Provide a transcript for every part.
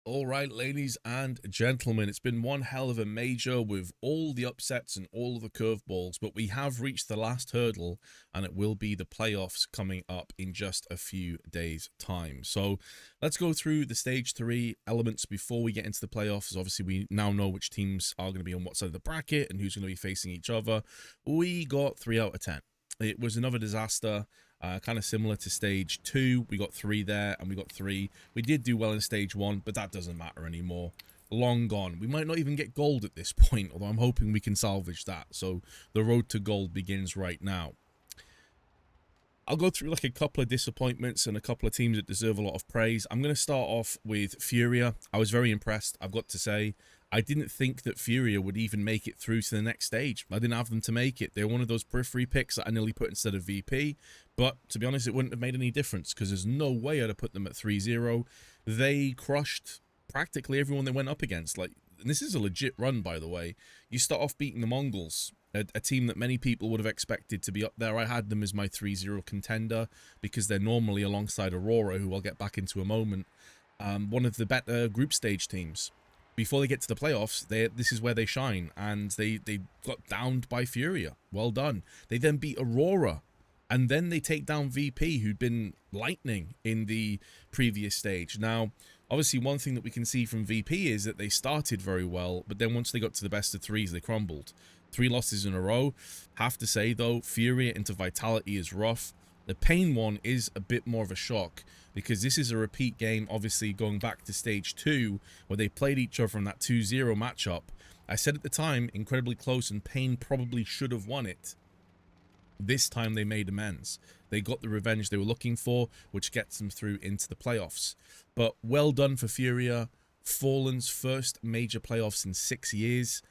All right, ladies and gentlemen, it's been one hell of a major with all the upsets and all of the curveballs, but we have reached the last hurdle, and it will be the playoffs coming up in just a few days' time. So let's go through the stage 3 elements before we get into the playoffs. Obviously, we now know which teams are going to be on what side of the bracket and who's going to be facing each other. We got 3 out of 10. It was another disaster. Kind of similar to stage 2. We got 3 there and we got 3. We did do well in stage 1, but that doesn't matter anymore. Long gone. We might not even get gold at this point, although I'm hoping we can salvage that. So the road to gold begins right now. I'll go through like a couple of disappointments and a couple of teams that deserve a lot of praise. I'm going to start off with Furia. I was very impressed, I've got to say. I didn't think that Furia would even make it through to the next stage. I didn't have them to make it. They're one of those periphery picks that I nearly put instead of VP. But to be honest, it wouldn't have made any difference because there's no way I'd have put them at 3-0. They crushed practically everyone they went up against. Like, and this is a legit run, by the way. You start off beating the Mongols, a team that many people would have expected to be up there. I had them as my 3-0 contender because they're normally alongside Aurora, who I'll get back into a moment, one of the better group stage teams. Before they get to the playoffs, this is where they shine, and they got downed by Furia. Well done. They then beat Aurora, and then they take down VP, who'd been lightning in the previous stage. Now, obviously, one thing that we can see from VP is that they started very well, but then once they got to the best of threes, they crumbled. 3 losses in a row. Have to say, though, Furia into Vitality is rough. The Pain one is a bit more of a shock because this is a repeat game, obviously going back to stage 2 where they played each other in that 2-0 matchup. I said at the time, incredibly close, and Pain probably should have won it. This time they made amends. They got the revenge they were looking for, which gets them through into the playoffs. But well done for Furia. Fallen's first major playoffs in 6 years.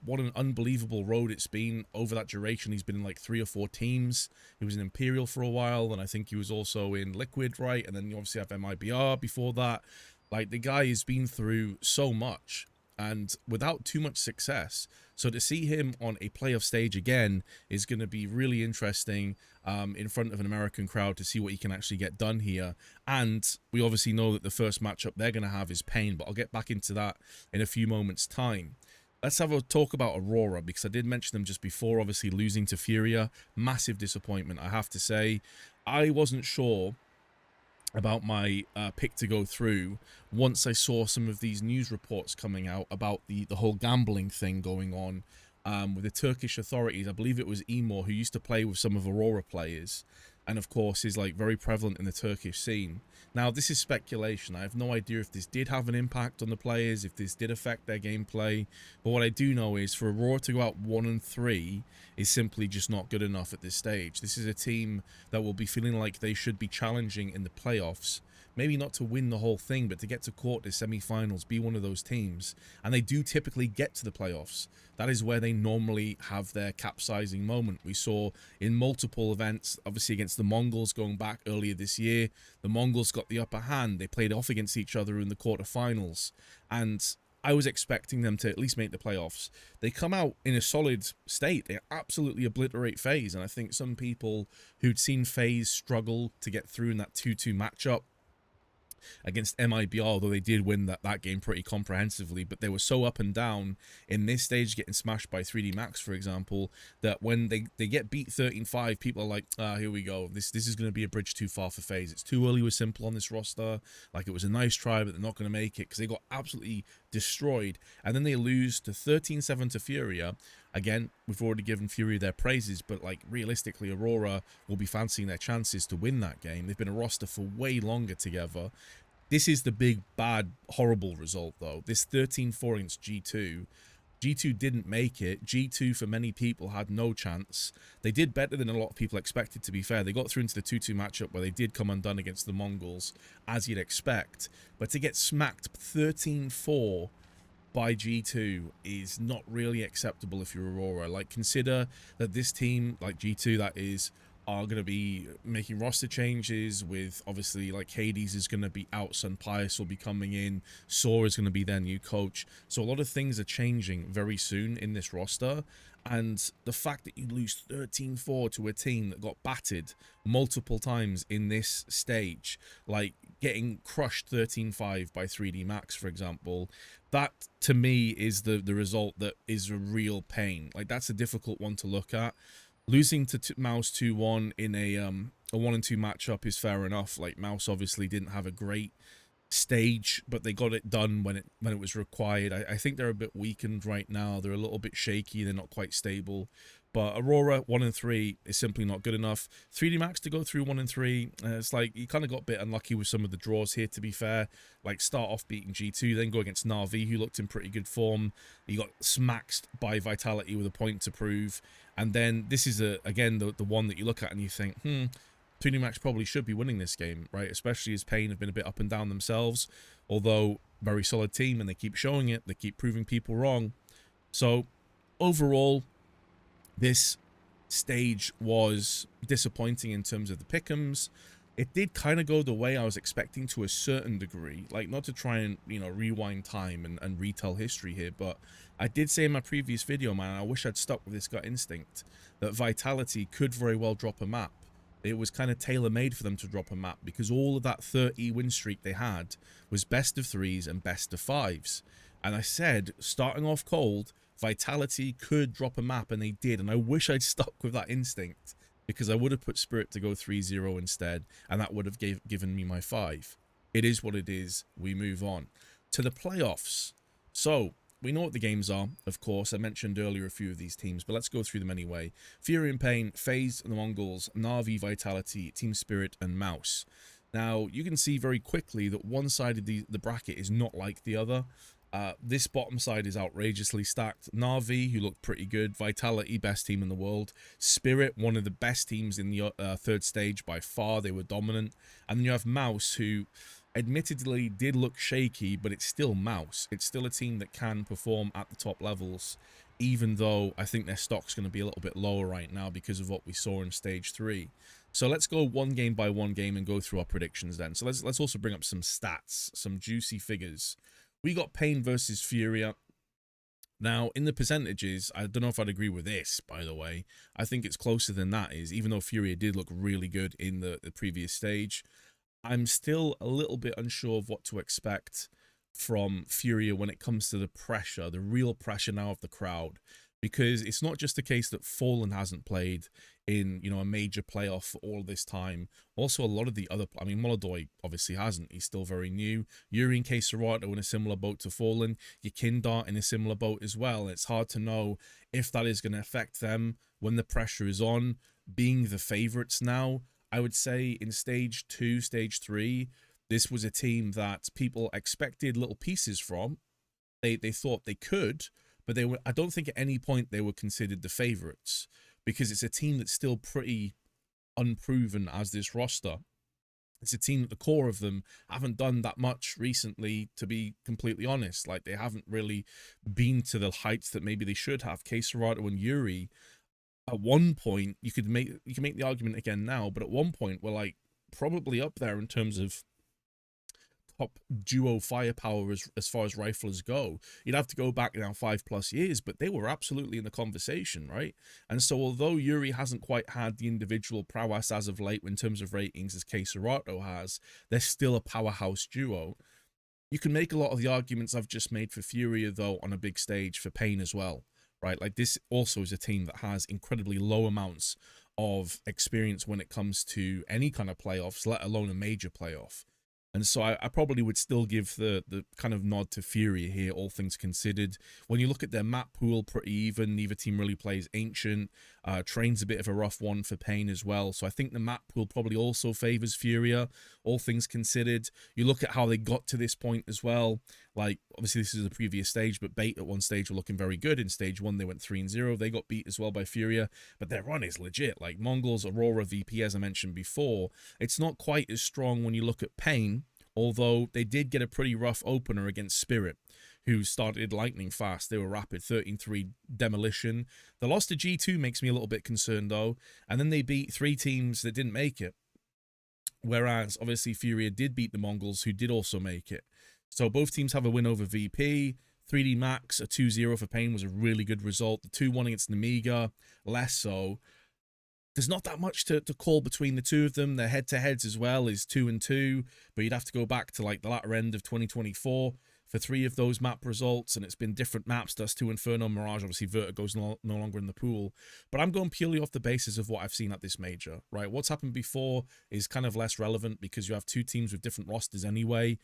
What an unbelievable road it's been over that duration. He's been in like 3 or 4 teams. He was in Imperial for a while, and I think he was also in Liquid, right? And then you obviously have MIBR before that. Like, the guy has been through so much and without too much success. So to see him on a playoff stage again is going to be really interesting in front of an American crowd to see what he can actually get done here. And we obviously know that the first matchup they're going to have is Pain, but I'll get back into that in a few moments' time. Let's have a talk about Aurora, because I did mention them just before, obviously losing to Furia. Massive disappointment, I have to say. I wasn't sure about my pick to go through once I saw some of these news reports coming out about the whole gambling thing going on with the Turkish authorities. I believe it was Emor, who used to play with some of Aurora players, and of course is like very prevalent in the Turkish scene. Now, this is speculation. I have no idea if this did have an impact on the players, if this did affect their gameplay. But what I do know is for Aurora to go out 1-3 is simply just not good enough at this stage. This is a team that will be feeling like they should be challenging in the playoffs. Maybe not to win the whole thing, but to get to quarter semi-finals, be one of those teams. And they do typically get to the playoffs. That is where they normally have their capsizing moment. We saw in multiple events, obviously against the Mongols going back earlier this year, the Mongols got the upper hand. They played off against each other in the quarterfinals. And I was expecting them to at least make the playoffs. They come out in a solid state. They absolutely obliterate FaZe. And I think some people who'd seen FaZe struggle to get through in that 2-2 matchup against MIBR, although they did win that game pretty comprehensively, but they were so up and down in this stage, getting smashed by 3D Max, for example, that when they get beat 13-5, people are like, here we go, this is going to be a bridge too far for FaZe. It's too early with Simple on this roster. Like, it was a nice try, but they're not going to make it because they got absolutely destroyed. And then they lose to 13-7 to Furia. Again, we've already given Furia their praises, but like realistically, Aurora will be fancying their chances to win that game. They've been a roster for way longer together. This is the big, bad, horrible result, though. This 13-4 against G2. G2 didn't make it. G2, for many people, had no chance. They did better than a lot of people expected, to be fair. They got through into the 2-2 matchup where they did come undone against the Mongols, as you'd expect. But to get smacked 13-4 by G2 is not really acceptable if you're Aurora. Like, consider that this team, like G2 that is, are going to be making roster changes with, obviously, like Hades is going to be out, Sun Pius will be coming in, Saw is going to be their new coach. So a lot of things are changing very soon in this roster. And the fact that you lose 13-4 to a team that got battered multiple times in this stage, like, getting crushed 13-5 by 3D Max, for example, that to me is the result that is a real pain. Like, that's a difficult one to look at. Losing to Mouse 2-1 in a 1-2 matchup is fair enough. Like, Mouse obviously didn't have a great stage, but they got it done when it was required. I think they're a bit weakened right now. They're a little bit shaky. They're not quite stable. But Aurora 1-3 is simply not good enough. 3D Max to go through 1-3, it's like you kind of got a bit unlucky with some of the draws here, to be fair. Like, start off beating G2, then go against Na'Vi, who looked in pretty good form. You got smacked by Vitality with a point to prove. And then this is, again, the one that you look at and you think, 3D Max probably should be winning this game, right? Especially as Pain have been a bit up and down themselves. Although, very solid team, and they keep showing it. They keep proving people wrong. So, overall, this stage was disappointing in terms of the pick'ems. It did kind of go the way I was expecting to a certain degree. Like, not to try and, you know, rewind time and retell history here, but I did say in my previous video, man, I wish I'd stuck with this gut instinct, that Vitality could very well drop a map. It was kind of tailor-made for them to drop a map, because all of that 30 win streak they had was best of 3s and best of 5s. And I said, starting off cold, Vitality could drop a map, and they did. And I wish I'd stuck with that instinct, because I would have put Spirit to go 3-0 instead, and that would have given me my 5. It is what it is. We move on to the playoffs. So, we know what the games are, of course. I mentioned earlier a few of these teams, but let's go through them anyway. Furia and Pain, FaZe and the Mongols, Na'Vi, Vitality, Team Spirit, and Mouse. Now, you can see very quickly that one side of the bracket is not like the other. This bottom side is outrageously stacked. Na'Vi, who looked pretty good. Vitality, best team in the world. Spirit, one of the best teams in the third stage by far. They were dominant. And then you have Mouse, who admittedly did look shaky, but it's still Mouse. It's still a team that can perform at the top levels, even though I think their stock's going to be a little bit lower right now because of what we saw in stage 3. So let's go one game by one game and go through our predictions then. So let's also bring up some stats, some juicy figures. We got Pain versus Furia. Now, in the percentages, I don't know if I'd agree with this, by the way. I think it's closer than that is, even though Furia did look really good in the previous stage. I'm still a little bit unsure of what to expect from Furia when it comes to the pressure, the real pressure now of the crowd. Because it's not just the case that Fallen hasn't played in, you know, a major playoff for all this time. Also, a lot of the other, I mean, Molodoi obviously hasn't. He's still very new. Yuri and Serato in a similar boat to Fallen. Yakindar in a similar boat as well. It's hard to know if that is going to affect them when the pressure is on. Being the favorites now, I would say in stage 2, stage 3, this was a team that people expected little pieces from. They thought they could, but they were, I don't think at any point they were considered the favorites, because it's a team that's still pretty unproven as this roster. It's a team at the core of them haven't done that much recently, to be completely honest. Like, they haven't really been to the heights that maybe they should have. Serato and Yuri, at one point, you can make the argument again now, but at one point were like probably up there in terms of top duo firepower as far as riflers go. You'd have to go back now 5+ years, but they were absolutely in the conversation, right? And so although Yuri hasn't quite had the individual prowess as of late in terms of ratings as Serato has, they're still a powerhouse duo. You can make a lot of the arguments I've just made for Furia, though, on a big stage for Pain as well, right? Like, this also is a team that has incredibly low amounts of experience when it comes to any kind of playoffs, let alone a major playoff. And so I probably would still give the kind of nod to Furia here, all things considered. When you look at their map pool, pretty even. Neither team really plays Ancient. Train's a bit of a rough one for Pain as well. So I think the map pool probably also favors Furia, all things considered. You look at how they got to this point as well. Like, obviously this is the previous stage, but Bait at one stage were looking very good. In stage 1, they went 3-0. They got beat as well by Furia, but their run is legit. Like, Mongols, Aurora, VP, as I mentioned before, it's not quite as strong when you look at Pain, although they did get a pretty rough opener against Spirit, who started lightning fast. They were rapid, 13-3 demolition. The loss to G2 makes me a little bit concerned, though, and then they beat 3 teams that didn't make it, whereas, obviously, Furia did beat the Mongols, who did also make it. So both teams have a win over VP. 3D Max, a 2-0 for Pain was a really good result. The 2-1 against Namiga, less so. there's not that much to call between the two of them. Their head-to-heads as well is 2-2, but you'd have to go back to like the latter end of 2024 for 3 of those map results, and it's been different maps. Dust 2, Inferno, Mirage. Obviously, Vertigo's no longer in the pool, but I'm going purely off the basis of what I've seen at this major, right? What's happened before is kind of less relevant because you have 2 teams with different rosters anyway.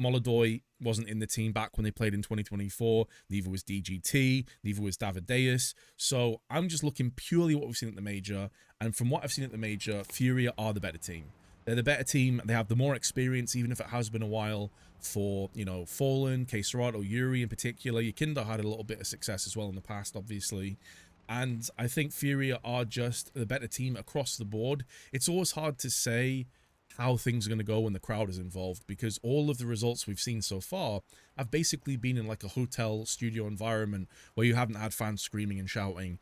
Molodoy wasn't in the team back when they played in 2024. Neither was DGT. Neither was Davideus. So I'm just looking purely what we've seen at the major. And from what I've seen at the major, Furia are the better team. They're the better team. They have the more experience, even if it has been a while for, you know, Fallen, K-Serato, Yuri in particular. Yakinda had a little bit of success as well in the past, obviously. And I think Furia are just the better team across the board. It's always hard to say how things are going to go when the crowd is involved, because all of the results we've seen so far have basically been in like a hotel studio environment where you haven't had fans screaming and shouting.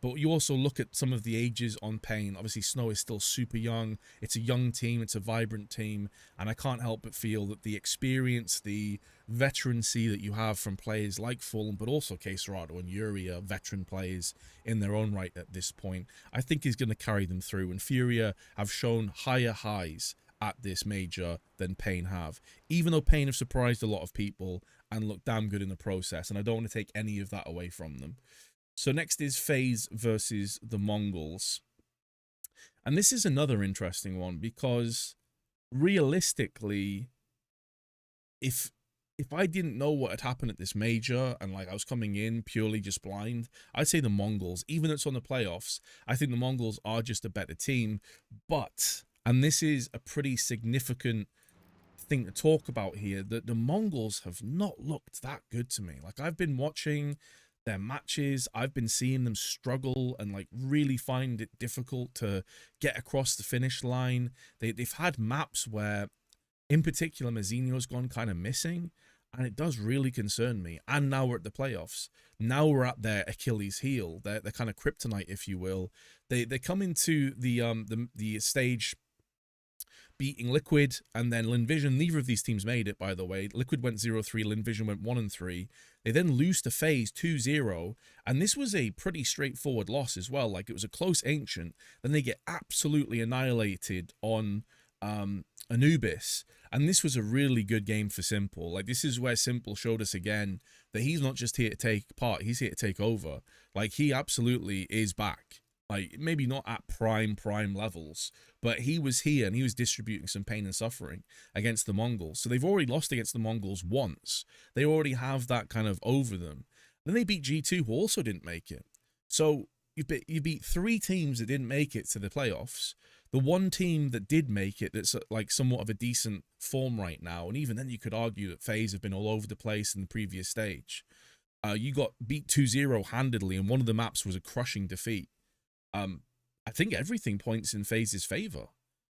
But you also look at some of the ages on Pain. Obviously, Snow is still super young. It's a young team. It's a vibrant team. And I can't help but feel that the experience, the veterancy that you have from players like Fallen, but also K-Serato and Yuri are veteran players in their own right at this point, I think is going to carry them through. And Furia have shown higher highs at this major than Pain have, even though Pain have surprised a lot of people and looked damn good in the process. And I don't want to take any of that away from them. So next is FaZe versus the Mongols. And this is another interesting one because realistically, if I didn't know what had happened at this major and like I was coming in purely just blind, I'd say the Mongols, even though it's on the playoffs, I think the Mongols are just a better team. But, and this is a pretty significant thing to talk about here, that the Mongols have not looked that good to me. Like, I've been watching their matches, I've been seeing them struggle and like really find it difficult to get across the finish line. They've had maps where, in particular, Mazzinho's gone kind of missing, and it does really concern me. And now we're at the playoffs. Now we're at their Achilles heel, their kind of kryptonite, if you will. They come into the stage beating Liquid and then Linvision. Neither of these teams made it, by the way. Liquid went 0-3, Linvision went 1-3. They then lose to FaZe 2-0, and this was a pretty straightforward loss as well. Like, it was a close ancient. Then they get absolutely annihilated on Anubis, and this was a really good game for Simple. Like, this is where Simple showed us again that he's not just here to take part, he's here to take over. Like, he absolutely is back. Like, maybe not at prime levels, but he was here and he was distributing some pain and suffering against the Mongols. So they've already lost against the Mongols once. They already have that kind of over them. Then they beat G2, who also didn't make it. So you beat 3 teams that didn't make it to the playoffs. The one team that did make it, that's like somewhat of a decent form right now, and even then you could argue that FaZe have been all over the place in the previous stage. You got beat 2-0 handedly, and one of the maps was a crushing defeat. I think everything points in FaZe's favor.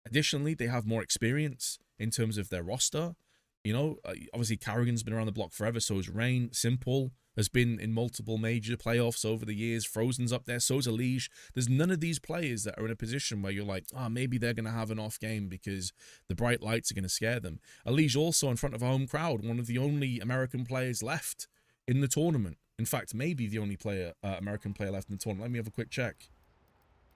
Additionally, they have more experience in terms of their roster. You know, obviously Carrigan's been around the block forever, so has Rain. Simple has been in multiple major playoffs over the years. Frozen's up there, so's Elige. There's none of these players that are in a position where you're like, maybe they're going to have an off game because the bright lights are going to scare them. Elige also in front of a home crowd, one of the only American players left in the tournament. In fact, maybe the only American player left in the tournament. Let me have a quick check.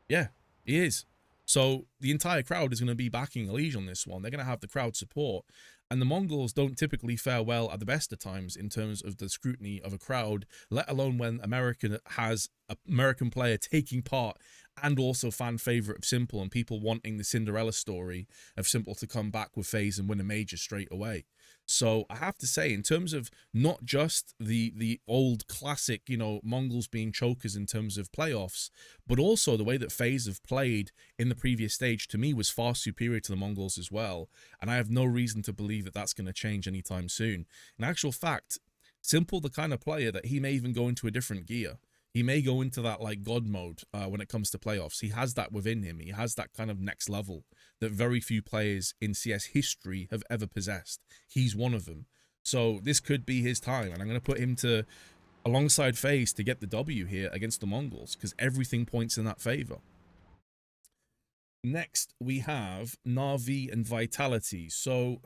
Yeah, he is. So the entire crowd is going to be backing Elige on this one. They're going to have the crowd support. And the Mongols don't typically fare well at the best of times in terms of the scrutiny of a crowd, let alone when America has an American player taking part and also fan favorite of Simple and people wanting the Cinderella story of Simple to come back with FaZe and win a major straight away. So I have to say, in terms of not just the old classic, you know, Mongols being chokers in terms of playoffs, but also the way that FaZe have played in the previous stage, to me, was far superior to the Mongols as well. And I have no reason to believe that that's going to change anytime soon. In actual fact, Simple, the kind of player that he may even go into a different gear. He may go into that like God mode when it comes to playoffs. He has that within him. He has that kind of next level that very few players in CS history have ever possessed. He's one of them. So this could be his time. And I'm going to put him to alongside FaZe to get the W here against the Mongols because everything points in that favor. Next, we have Na'Vi and Vitality. So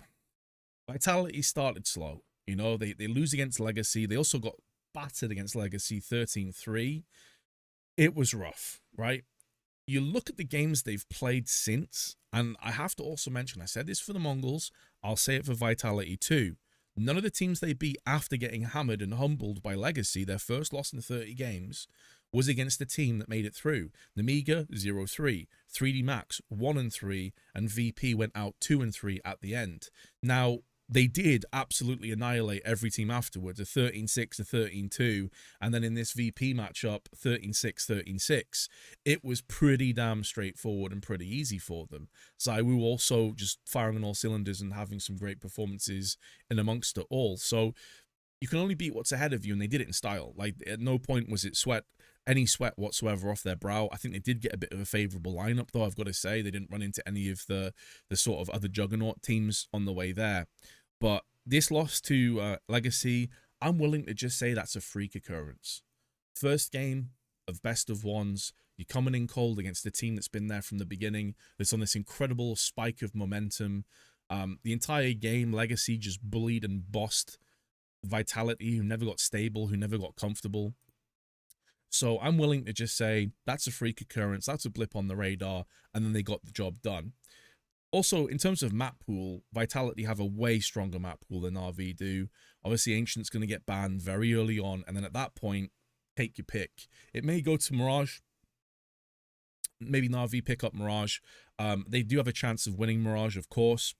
Vitality started slow. You know, they lose against Legacy. They also got battered against Legacy 13-3. It was rough, right? you look at the games they've played since, and I have to also mention, I said this for the Mongols, I'll say it for Vitality too. None of the teams they beat after getting hammered and humbled by Legacy, their first loss in 30 games, was against a team that made it through. Namiga 0-3, 3D Max 1-3, and VP went out 2-3 at the end. Now, they did absolutely annihilate every team afterwards, a 13-6, a 13-2, and then in this VP matchup, 13-6, 13-6. It was pretty damn straightforward and pretty easy for them. ZywOo also just firing on all cylinders and having some great performances in amongst it all. So you can only beat what's ahead of you, and they did it in style. Like, at no point was it any sweat whatsoever off their brow. I think they did get a bit of a favourable lineup, though, I've got to say. They didn't run into any of the sort of other juggernaut teams on the way there. But this loss to Legacy, I'm willing to just say that's a freak occurrence. First game of best of ones, you're coming in cold against a team that's been there from the beginning, that's on this incredible spike of momentum. The entire game, Legacy just bullied and bossed Vitality, who never got stable, who never got comfortable. So I'm willing to just say that's a freak occurrence, that's a blip on the radar, and then they got the job done. Also, in terms of map pool, Vitality have a way stronger map pool than RV do. Obviously, Ancient's going to get banned very early on, and then at that point, take your pick. It may go to Mirage. Maybe Na'Vi pick up Mirage. They do have a chance of winning Mirage, of course.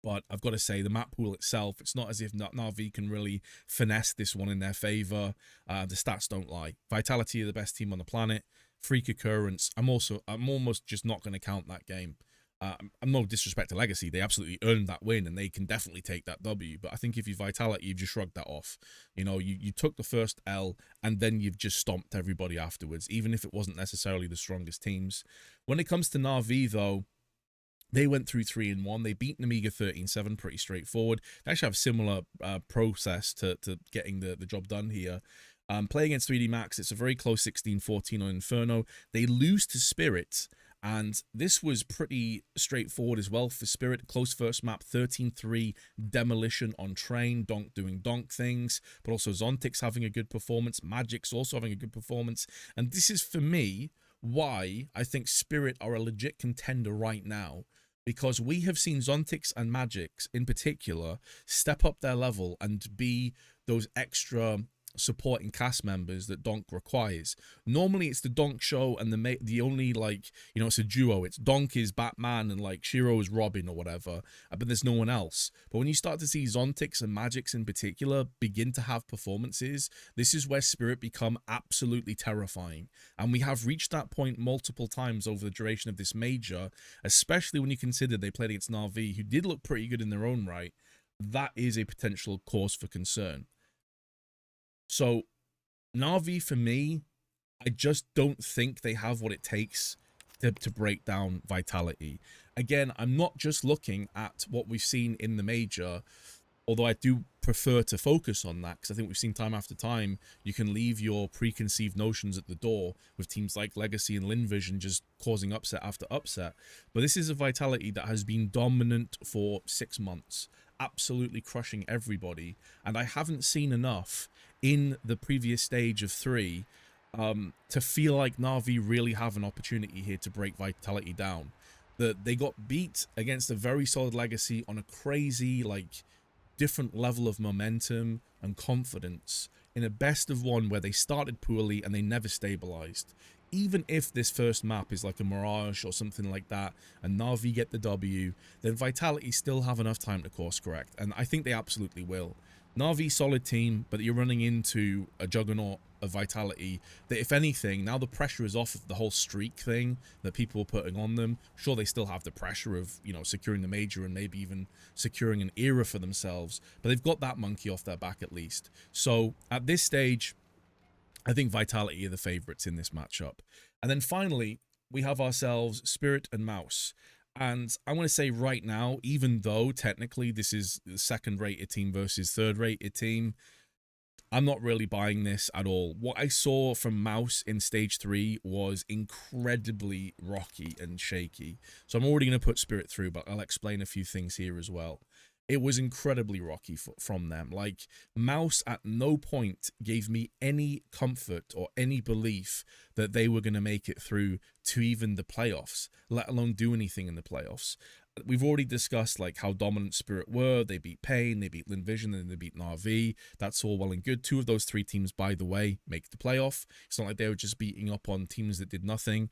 But I've got to say, the map pool itself, it's not as if Na'Vi can really finesse this one in their favor. The stats don't lie. Vitality are the best team on the planet. Freak occurrence. I'm almost just not going to count that game. I'm no disrespect to Legacy. They absolutely earned that win, and they can definitely take that W. But I think if you're Vitality, you've just shrugged that off. You know, you took the first L, and then you've just stomped everybody afterwards, even if it wasn't necessarily the strongest teams. When it comes to Na'Vi, though, they went through 3-1. They beat Namiga 13-7, pretty straightforward. They actually have a similar process to getting the job done here. Play against 3D Max, it's a very close 16-14 on Inferno. They lose to Spirit, and this was pretty straightforward as well for Spirit. Close first map, 13-3 demolition on Train, Donk doing Donk things, but also Zontix having a good performance, Magic's also having a good performance. And this is, for me, why I think Spirit are a legit contender right now, because we have seen Zontix and Magix in particular step up their level and be those extra supporting cast members that Donk requires. Normally it's the Donk show, and the only, like, you know, it's a duo. It's Donk is Batman and like Shiro is Robin or whatever, but there's no one else. But when you start to see Zontix and Magix in particular begin to have performances, this is where Spirit become absolutely terrifying. And we have reached that point multiple times over the duration of this major, especially when you consider they played against Na'Vi, who did look pretty good in their own right. That is a potential cause for concern. So, Na'Vi, for me, I just don't think they have what it takes to break down Vitality. Again, I'm not just looking at what we've seen in the major, although I do prefer to focus on that, because I think we've seen time after time, you can leave your preconceived notions at the door with teams like Legacy and Linvision just causing upset after upset. But this is a Vitality that has been dominant for 6 months, absolutely crushing everybody, and I haven't seen enough in the previous stage of 3 to feel like Na'Vi really have an opportunity here to break Vitality down. They got beat against a very solid Legacy on a crazy, like, different level of momentum and confidence in a best of one where they started poorly and they never stabilized. Even if this first map is like a Mirage or something like that and Na'Vi get the W, then Vitality still have enough time to course correct, and I think they absolutely will. Na'Vi, solid team, but you're running into a juggernaut of Vitality that, if anything, now the pressure is off of the whole streak thing that people were putting on them. Sure, they still have the pressure of, you know, securing the major and maybe even securing an era for themselves, but they've got that monkey off their back at least. So at this stage, I think Vitality are the favorites in this matchup. And then finally, we have ourselves Spirit and Mouse. And I want to say right now, even though technically this is the second-rated team versus third-rated team, I'm not really buying this at all. What I saw from Mouse in Stage 3 was incredibly rocky and shaky. So I'm already going to put Spirit through, but I'll explain a few things here as well. It was incredibly rocky from them. Like, Mouse at no point gave me any comfort or any belief that they were going to make it through to even the playoffs, let alone do anything in the playoffs. We've already discussed like how dominant Spirit were. They beat Pain, they beat Linvision, and they beat NRV. That's all well and good. 2 of those 3 teams, by the way, make the playoff. It's not like they were just beating up on teams that did nothing.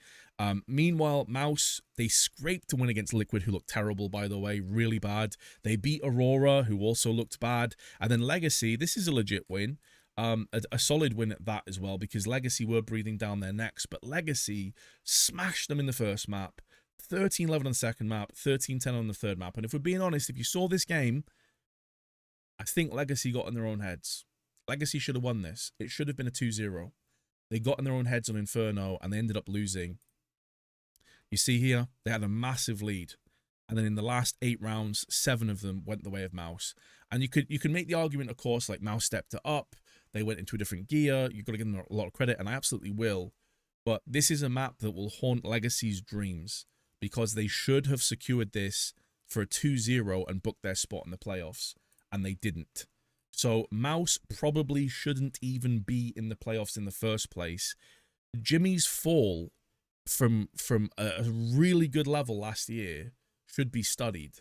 Meanwhile, Mouse, they scraped to win against Liquid, who looked terrible, by the way, really bad. They beat Aurora, who also looked bad. And then Legacy, this is a legit win. A solid win at that as well, because Legacy were breathing down their necks, but Legacy smashed them in the first map, 13-11 on the second map, 13-10 on the third map. And if we're being honest, if you saw this game, I think Legacy got in their own heads. Legacy should have won this. It should have been a 2-0. They got in their own heads on Inferno, and they ended up losing. You see here, they had a massive lead. And then in the last 8 rounds, 7 of them went the way of Mouse. And you could make the argument, of course, like Mouse stepped it up. They went into a different gear. You've got to give them a lot of credit, and I absolutely will. But this is a map that will haunt Legacy's dreams, because they should have secured this for a 2-0 and booked their spot in the playoffs, and they didn't. So Mouse probably shouldn't even be in the playoffs in the first place. Jimmy's fall from a really good level last year should be studied.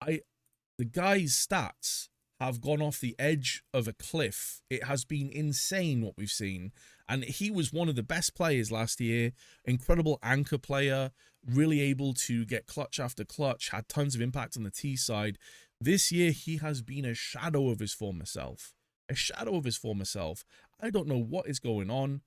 The guy's stats have gone off the edge of a cliff. It has been insane what we've seen. And he was one of the best players last year. Incredible anchor player, really able to get clutch after clutch, had tons of impact on the T side. This year, he has been a shadow of his former self. A shadow of his former self. I don't know what is going on.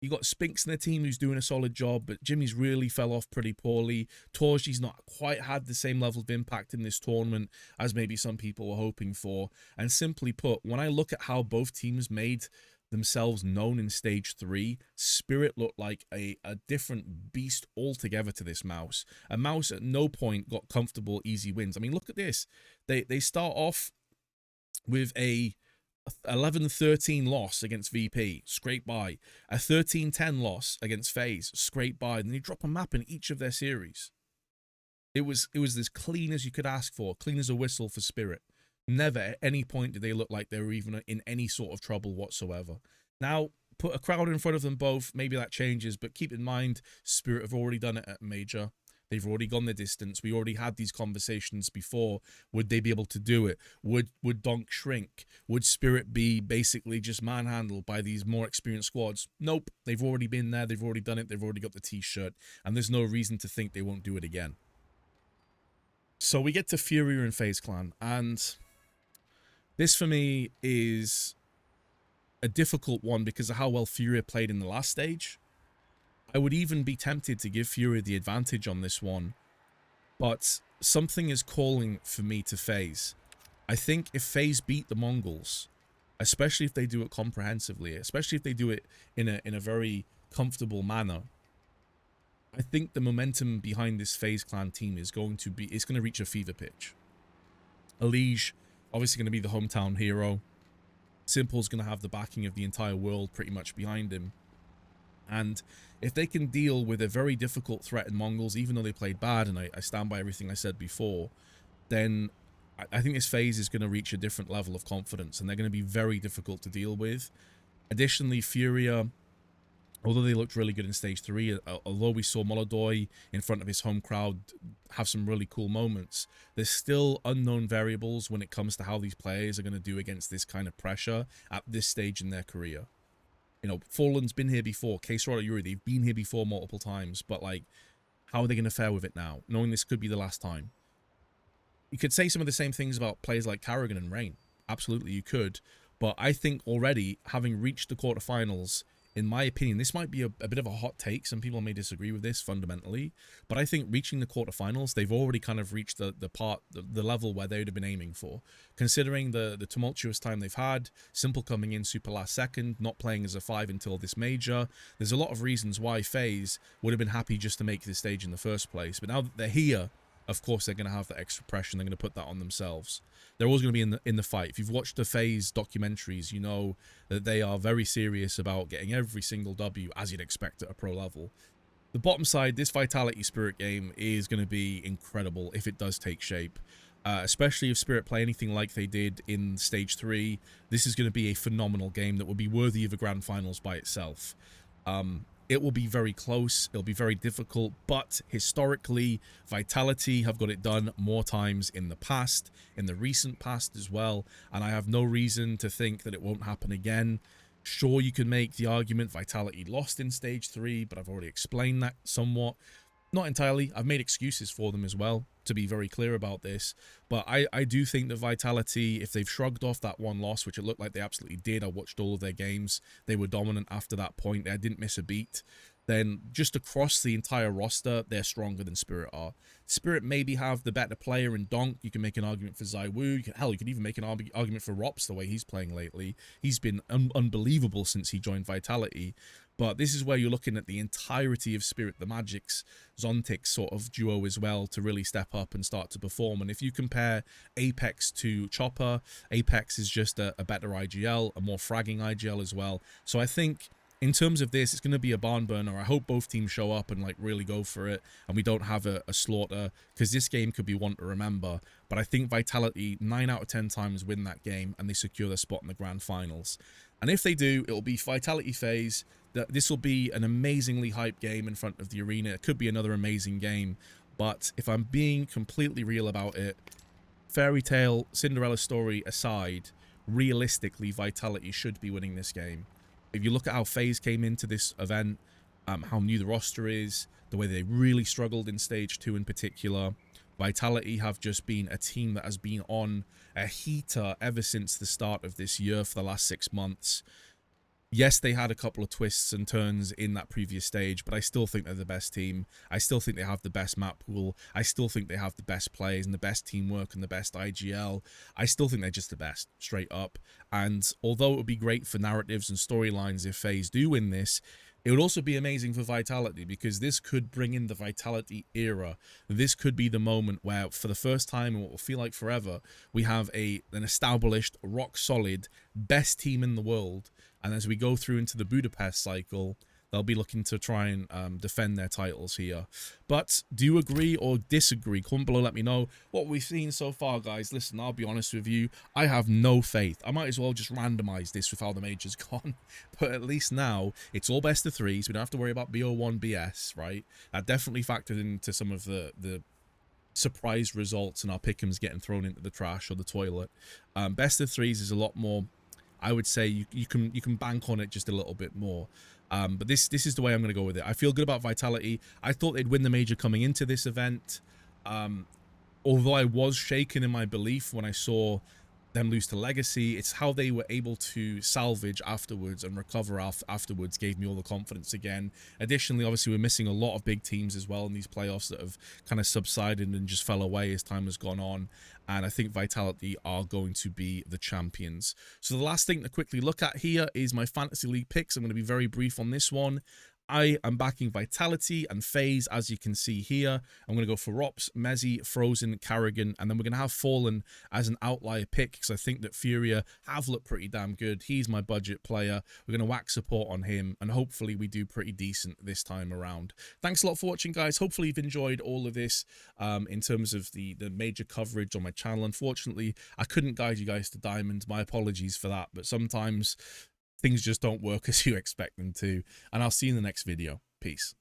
You got Spinks in the team who's doing a solid job, but Jimmy's really fell off pretty poorly. Torji's not quite had the same level of impact in this tournament as maybe some people were hoping for. And simply put, when I look at how both teams made themselves known in stage 3, Spirit looked like a different beast altogether to this Mouse. A Mouse at no point got comfortable, easy wins. I mean, look at this. They start off with a 11-13 loss against VP, scrape by. A 13-10 loss against FaZe, scrape by. And they drop a map in each of their series. It was as clean as you could ask for, clean as a whistle for Spirit. Never at any point did they look like they were even in any sort of trouble whatsoever. Now, put a crowd in front of them both, maybe that changes, but keep in mind, Spirit have already done it at Major. They've already gone the distance. We already had these conversations before. Would they be able to do it? Would Donk shrink? Would Spirit be basically just manhandled by these more experienced squads? Nope. They've already been there. They've already done it. They've already got the t-shirt. And there's no reason to think they won't do it again. So we get to Furia and FaZe Clan. And this for me is a difficult one because of how well Furia played in the last stage. I would even be tempted to give Furia the advantage on this one, but something is calling for me to FaZe. I think if FaZe beat the Mongols, especially if they do it comprehensively, especially if they do it in a very comfortable manner, I think the momentum behind this FaZe Clan team is going to reach a fever pitch. Elige, obviously going to be the hometown hero. Simple's going to have the backing of the entire world pretty much behind him. And if they can deal with a very difficult threat in Mongols, even though they played bad, and I stand by everything I said before, then I think this FaZe is going to reach a different level of confidence, and they're going to be very difficult to deal with. Additionally, Furia, although they looked really good in stage 3, although we saw Molodoi in front of his home crowd have some really cool moments, there's still unknown variables when it comes to how these players are going to do against this kind of pressure at this stage in their career. You know, Fallen's been here before. K-Srod, Yuri, they've been here before multiple times. But, like, how are they going to fare with it now, knowing this could be the last time? You could say some of the same things about players like Karrigan and Rain. Absolutely, you could. But I think already, having reached the quarterfinals, in my opinion, this might be a bit of a hot take. Some people may disagree with this fundamentally. But I think reaching the quarterfinals, they've already kind of reached the level where they would have been aiming for. Considering the tumultuous time they've had, Simple coming in super last second, not playing as a 5 until this major. There's a lot of reasons why FaZe would have been happy just to make this stage in the first place. But now that they're here, of course, they're going to have that extra pressure and they're going to put that on themselves. They're always going to be in the fight. If you've watched the FaZe documentaries, you know that they are very serious about getting every single W as you'd expect at a pro level. The bottom side, this Vitality Spirit game is going to be incredible if it does take shape. especially if Spirit play anything like they did in Stage 3. This is going to be a phenomenal game that will be worthy of a Grand Finals by itself. It will be very close, it'll be very difficult, but historically, Vitality have got it done more times in the past, in the recent past as well, and I have no reason to think that it won't happen again. Sure, you can make the argument Vitality lost in Stage 3, but I've already explained that somewhat. Not entirely. I've made excuses for them as well, to be very clear about this. But I do think that Vitality, if they've shrugged off that one loss, which it looked like they absolutely did, I watched all of their games, they were dominant after that point, they didn't miss a beat, then just across the entire roster, they're stronger than Spirit are. Spirit maybe have the better player in Donk. You can make an argument for ZywOo. Hell, you could even make an argument for Rops the way he's playing lately. He's been unbelievable since he joined Vitality. But this is where you're looking at the entirety of Spirit, the Magic's, Zontic's sort of duo as well to really step up and start to perform. And if you compare Apex to Chopper, Apex is just a better IGL, a more fragging IGL as well. So I think in terms of this, it's going to be a barn burner. I hope both teams show up and like really go for it and we don't have a slaughter, because this game could be one to remember. But I think Vitality 9 out of 10 times win that game and they secure their spot in the Grand Finals. And if they do, it will be Vitality FaZe. This will be an amazingly hyped game in front of the arena. It could be another amazing game. But if I'm being completely real about it, fairy tale, Cinderella story aside, realistically, Vitality should be winning this game. If you look at how FaZe came into this event, how new the roster is, the way they really struggled in Stage 2 in particular, Vitality have just been a team that has been on a heater ever since the start of this year for the last 6 months. Yes, they had a couple of twists and turns in that previous stage, but I still think they're the best team. I still think they have the best map pool. I still think they have the best players and the best teamwork and the best IGL. I still think they're just the best, straight up. And although it would be great for narratives and storylines if FaZe do win this, it would also be amazing for Vitality, because this could bring in the Vitality era. This could be the moment where, for the first time in what will feel like forever, we have an established, rock-solid, best team in the world. And as we go through into the Budapest cycle, they'll be looking to try and defend their titles here. But do you agree or disagree? Comment below, let me know what we've seen so far, guys. Listen, I'll be honest with you, I have no faith. I might as well just randomize this with how the major's gone. But at least now, it's all best of threes. We don't have to worry about BO1 BS, right? That definitely factored into some of the surprise results and our pick'ems getting thrown into the trash or the toilet. Best of threes is a lot more, I would say you can bank on it just a little bit more. But this is the way I'm going to go with it. I feel good about Vitality. I thought they'd win the major coming into this event. Although I was shaken in my belief when I saw them lose to Legacy, it's how they were able to salvage afterwards and recover afterwards gave me all the confidence again. Additionally, obviously, we're missing a lot of big teams as well in these playoffs that have kind of subsided and just fell away as time has gone on. And I think Vitality are going to be the champions. So the last thing to quickly look at here is my Fantasy League picks. I'm going to be very brief on this one. I am backing Vitality and FaZe, as you can see here. I'm going to go for Rops, Mezzy, Frozen, Carrigan, and then we're going to have Fallen as an outlier pick, because I think that Furia have looked pretty damn good. He's my budget player. We're going to whack support on him, and hopefully we do pretty decent this time around. Thanks a lot for watching, guys. Hopefully you've enjoyed all of this in terms of the major coverage on my channel. Unfortunately, I couldn't guide you guys to Diamond. My apologies for that, but sometimes things just don't work as you expect them to. And I'll see you in the next video. Peace.